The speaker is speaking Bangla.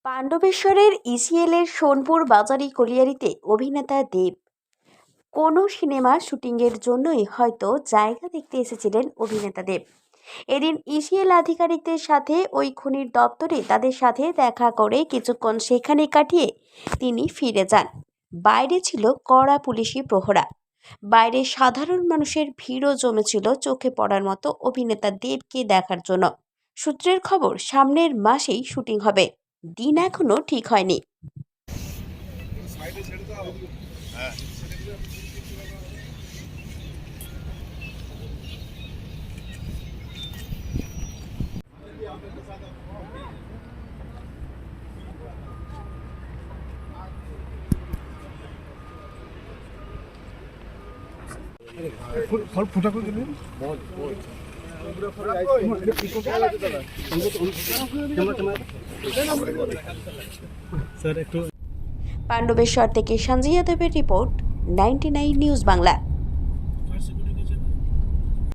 পাণ্ডবেশ্বরের ইসিএলের সোনপুর বাজারি কলিয়ারিতে অভিনেতা দেব কোনো সিনেমা শুটিংয়ের জন্যই হয়তো জায়গা দেখতে এসেছিলেন অভিনেতা দেব। এদিন ইসিএল আধিকারিকদের সাথে ওই খনির দপ্তরে তাদের সাথে দেখা করে কিছুক্ষণ সেখানে কাটিয়ে তিনি ফিরে যান। বাইরে ছিল কড়া পুলিশি প্রহরা। বাইরে সাধারণ মানুষের ভিড়ও জমেছিল চোখে পড়ার মতো অভিনেতা দেবকে দেখার জন্য। সূত্রের খবর, সামনের মাসেই শুটিং হবে, দিন এখনো ঠিক হয়নি। ফোটা করে দিলেন পাণ্ডবেশ্বর থেকে সঞ্জয় দেবের রিপোর্ট, 99 নিউজ বাংলা।